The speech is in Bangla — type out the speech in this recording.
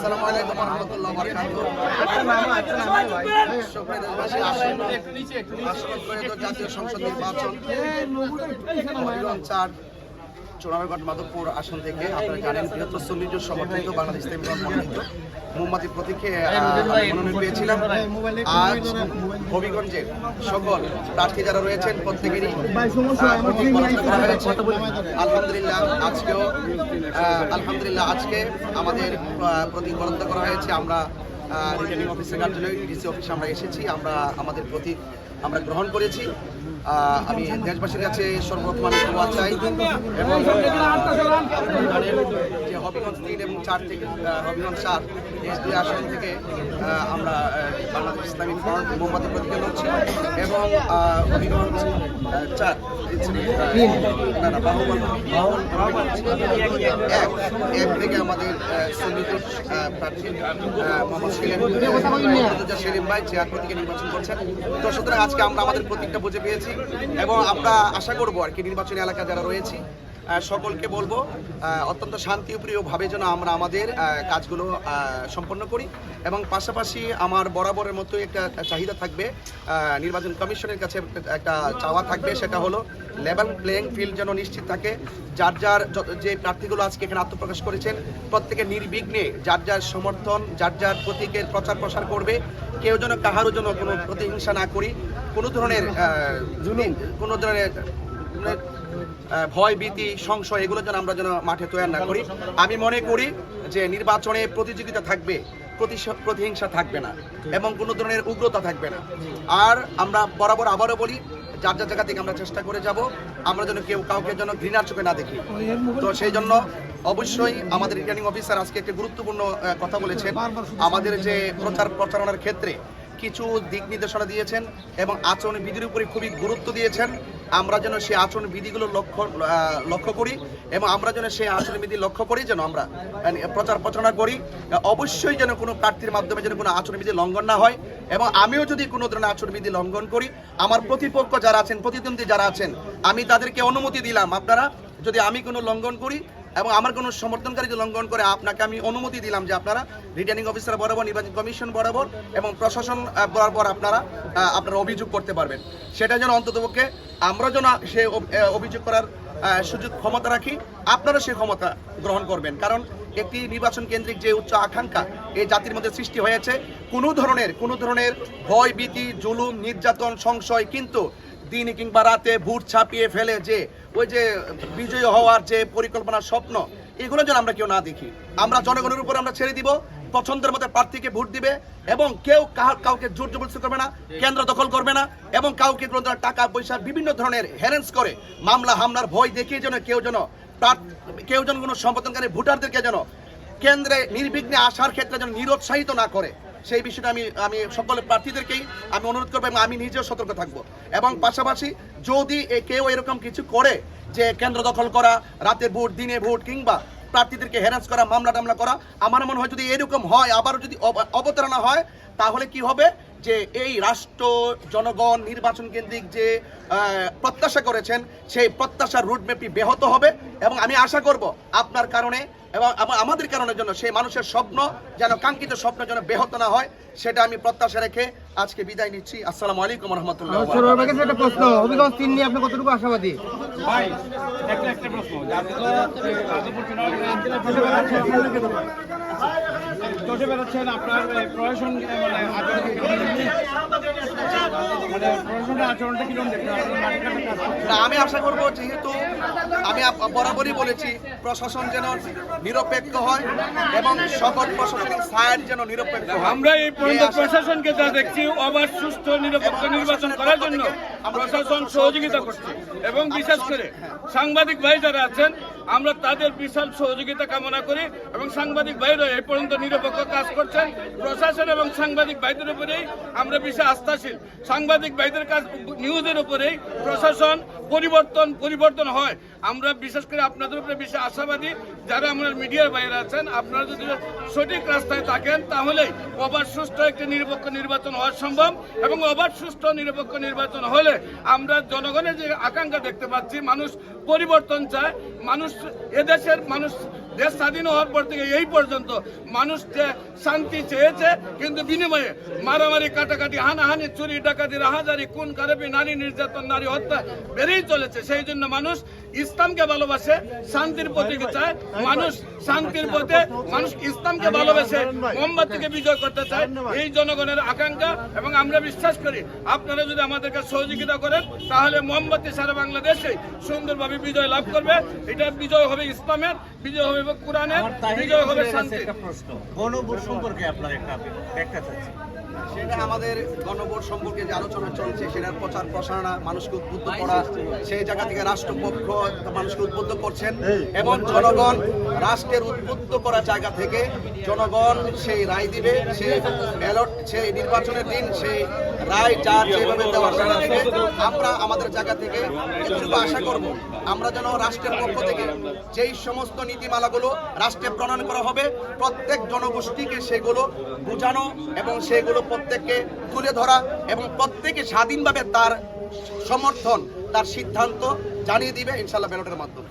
আসসালামু আলাইকুম ওয়া রাহমাতুল্লাহি ওয়া বারাকাতুহু। সুপ্রিয় দেশবাসী, জাতীয় সংসদ নির্বাচন হবিগঞ্জ ৪ চোরারঘাট মাধবপুর আসন থেকে আপনারা জানেন বৃহত্তর সুন্নিজোট সমর্থিত বাংলাদেশ ইসলামী দল মনোনীত মোমবাতি প্রতীকে মনোনয়ন পেয়েছিলাম। আজ হবিগঞ্জের সকল প্রার্থী যারা রয়েছেন প্রত্যেকেরই আলহামদুলিল্লাহ আজকে আমাদের প্রতীক বরাদ্দ করা হয়েছে। আমরা রিটার্নিং অফিসের কার্যালয়ে ডিসি অফিসে আমরা এসেছি, আমরা আমাদের প্রতীক আমরা গ্রহণ করেছি। আমি দেশবাসীর কাছে সর্বপ্রথম আমি দোয়া চাই এবং যে হবিগঞ্জ ৩ এবং ৪ থেকে হবিগঞ্জ ৪ এই দুই আসন থেকে আমরা বাংলাদেশ ইসলামী ফ্রন্ট মোমবাতি প্রতীকে লড়ছি এবং হবিগঞ্জ ৪ এক থেকে আমাদের সুন্নিজোট প্রার্থী মোহাম্মদ সেলিম ভাই চেয়ার প্রতীকে নির্বাচন করছেন। তো সুতরাং আজকে আমরা আমাদের প্রতীকটা বুঝে পেয়েছি এবং আমরা আশা করবো আর কি নির্বাচনী এলাকা যারা রয়েছি সকলকে বলবো অত্যন্ত শান্তিপ্রিয়ভাবে যেন আমরা আমাদের কাজগুলো সম্পন্ন করি এবং পাশাপাশি আমার বরাবরের মতো একটা চাহিদা থাকবে, নির্বাচন কমিশনের কাছে একটা চাওয়া থাকবে, সেটা হলো লেভেল প্লেইং ফিল্ড যেন নিশ্চিত থাকে। যার যার যে প্রার্থীগুলো আজকে এখানে আত্মপ্রকাশ করেছেন প্রত্যেকে নির্বিঘ্নে যার যার সমর্থন যার যার প্রতীকের প্রচার প্রসার করবে। কেউ যেন কাহারও জন্য কোনো প্রতিহিংসা না করি, কোনো ধরনের কোনো ধরনের ভয় ভীতি সংশয় এগুলো যেন আমরা যেন মাঠে তৈরি না করি। আমি মনে করি যে নির্বাচনে প্রতিযোগিতা থাকবে, প্রতিহিংসা থাকবে না এবং কোনো ধরনের উগ্রতা থাকবে না। আর আমরা বরাবর আবারও বলি যার যার জায়গা থেকে আমরা চেষ্টা করে যাব আমরা যেন কেউ কাউকে যেন ঘৃণার চোখে না দেখি। তো সেই জন্য অবশ্যই আমাদের রিটার্নিং অফিসার আজকে একটি গুরুত্বপূর্ণ কথা বলেছেন। আমাদের যে প্রচারণার ক্ষেত্রে কিছু দিক নির্দেশনা দিয়েছেন এবং আচরণ বিধির উপরে খুবই গুরুত্ব দিয়েছেন। আমরা যেন সেই আচরণ বিধিগুলো লক্ষ্য করি এবং আমরা যেন সেই আচরণ বিধি লক্ষ্য করি যেন আমরা প্রচারণা করি। অবশ্যই যেন কোনো প্রার্থীর মাধ্যমে যেন কোনো আচরণ বিধি লঙ্ঘন না হয় এবং আমিও যদি কোনো ধরনের আচরণ বিধি লঙ্ঘন করি আমার প্রতিপক্ষ যারা আছেন প্রতিদ্বন্দ্বী যারা আছেন আমি তাদেরকে অনুমতি দিলাম, আপনারা যদি আমি কোনো লঙ্ঘন করি এবং আমার কোনো সমর্থনকারী যদি লঙ্ঘন করে আপনাকে আমি অনুমতি দিলাম যে আপনারা রিটার্নিং অফিসার বরাবর নির্বাচন কমিশন বরাবর এবং প্রশাসন বরাবর আপনারা অভিযোগ করতে পারবেন। সেটা যেন অন্ততপক্ষে আমরা যেন সে অভিযোগ করার সুযোগ ক্ষমতা রাখি, আপনারা সেই ক্ষমতা গ্রহণ করবেন। কারণ একটি নির্বাচন কেন্দ্রিক যে উচ্চ আকাঙ্ক্ষা এই জাতির মধ্যে সৃষ্টি হয়েছে, কোনো ধরনের ভয় ভীতি জুলুম নির্যাতন সংশয় কিন্তু দিনে কিংবা রাতে ভোট ছাপিয়ে ফেলে যে ওই যে বিজয়ী হওয়ার যে পরিকল্পনা স্বপ্ন এগুলো যেন আমরা কেউ না দেখি। আমরা জনগণের উপর আমরা ছেড়ে দিব, পছন্দের মতো প্রার্থীকে ভোট দিবে এবং কেউ কাউকে জোর জবরদস্তি করবে না, কেন্দ্র দখল করবে না এবং কাউকে কোনো ধরনের টাকা পয়সা বিভিন্ন ধরনের হ্যারেন্স করে মামলা হামলার ভয় দেখিয়ে যেন কেউ যেন কোনো সমর্থনকারী ভোটারদেরকে যেন কেন্দ্রে নির্বিঘ্নে আসার ক্ষেত্রে যেন নিরুৎসাহিত না করে সেই বিষয়টা আমি সকল প্রার্থীদেরকেই আমি অনুরোধ করবো এবং আমি নিজেও সতর্ক থাকবো। এবং পাশাপাশি যদি কেউ এরকম কিছু করে যে কেন্দ্র দখল করা, রাতে ভোট দিনে ভোট কিংবা প্রার্থীদেরকে হ্যারাস করা, মামলা টামলা করা, আমার মনে হয় যদি এরকম হয় আবারও যদি অবতারণা হয় তাহলে কি হবে যে এই রাষ্ট্র জনগণ নির্বাচন কেন্দ্রিক যে প্রত্যাশা করেছেন সেই প্রত্যাশার রুটম্যাপটি ব্যাহত হবে এবং আমি আশা করব আপনার কারণে এবং আমাদের কারণের জন্য সেই মানুষের স্বপ্ন যেন কাঙ্ক্ষিত স্বপ্ন যেন ব্যাহত না হয় সেটা আমি প্রত্যাশা রেখে আজকে বিদায় নিচ্ছি। আসসালামু আলাইকুম ওয়া রাহমাতুল্লাহি ওয়া বারাকাতুহু। একটা প্রশ্ন, হবিগঞ্জ ৩ নিয়ে আপনি কতটুকু আশাবাদী? ভাই একটা প্রশ্ন চটে বেড়াচ্ছেন আপনার প্রশাসন প্রশাসনের আচরণটা কিরকম দেখবেন? আমি আশা করবো যেহেতু আমি বরাবরই বলেছি প্রশাসন যেন নিরপেক্ষ হয় এবং সকল প্রশাসনিক সাইড যেন নিরপেক্ষ হয়। আমরা এই পর্যন্ত প্রশাসনকে যা দেখছি অবাধ সুষ্ঠ নিরপেক্ষ নির্বাচন করার জন্য প্রশাসন সহযোগিতা করছে এবং বিশেষ করে সাংবাদিক ভাই যারা আছেন আমরা তাদের বিশাল সহযোগিতা কামনা করি এবং সাংবাদিক ভাইরা এই পর্যন্ত নিরপেক্ষ কাজ করছেন। প্রশাসন এবং সাংবাদিক ভাইদের উপরেই আমরা বেশি আস্থাশীল। সাংবাদিক ভাইদের কাজ নিউজের উপরেই প্রশাসন পরিবর্তন হয়। আমরা বিশেষ করে আপনাদের উপরে বেশি আশাবাদী। যারা আমরা মিডিয়ার বাইরে আছেন আপনারা যদি সঠিক রাস্তায় থাকেন তাহলেই অবাধ সুষ্ঠু একটি নিরপেক্ষ নির্বাচন হওয়া সম্ভব এবং অবাধ সুষ্ঠু নিরপেক্ষ নির্বাচন হলে আমরা জনগণের যে আকাঙ্ক্ষা দেখতে পাচ্ছি, মানুষ পরিবর্তন চায়, মানুষ এদেশের মানুষ দেশ স্বাধীন হওয়ার পর থেকে এই পর্যন্ত মানুষ যে শান্তি চেয়েছে, কিন্তু বিনিময়ে মারামারি, কাটাকাটি, হানাহানি, চুরি, ডাকাতি, রাহাজারি, খুন খারাপি, নারী নির্যাতন, নারী হত্যা বেড়েই চলেছে। সেই জন্য মানুষ ইসলামকে ভালোবাসে, শান্তির পথে চায়। মানুষ শান্তির পথে, মানুষ ইসলামকে ভালোবাসে, মোমবাতিকে বিজয় করতে চায়। এই জনগণের আকাঙ্ক্ষা, এবং আমরা বিশ্বাস করি আপনারা যদি আমাদেরকে সহযোগিতা করেন তাহলে মোমবাতি সারা বাংলাদেশে সুন্দরভাবে বিজয় লাভ করবে। এটা বিজয় হবে ইসলামের, বিজয় হবে কোরআনের, বিজয় হবে শান্তির। গণভোট সম্পর্কে আপনার একটা ব্যাখ্যা চাচ্ছি। সেটা আমাদের গণভোট সম্পর্কে যে আলোচনা চলছে, সেটার প্রচার প্রসারণা, মানুষকে উদ্বুদ্ধ করা, সেই জায়গা থেকে রাষ্ট্রপক্ষ মানুষকে উদ্বুদ্ধ করছেন, এবং জনগণ রাষ্ট্রের উদ্বুদ্ধ করা জায়গা থেকে জনগণ সেই রায় দিবে। সেই ব্যালট, সেই নির্বাচনের দিন সেই রায় যা যেভাবে দেওয়ার জায়গা থেকে আমরা আমাদের জায়গা থেকে এটুকু আশা করব, আমরা যেন রাষ্ট্রের পক্ষ থেকে যেই সমস্ত নীতিমালাগুলো রাষ্ট্রে প্রণয়ন করা হবে, প্রত্যেক জনগোষ্ঠীকে সেগুলো বোঝানো এবং সেগুলো প্রত্যেককে তুলে ধরা, এবং প্রত্যেকে স্বাধীনভাবে তার সমর্থন, তার সিদ্ধান্ত জানিয়ে দিবে ইনশাআল্লাহ ব্যালটের মাধ্যমে।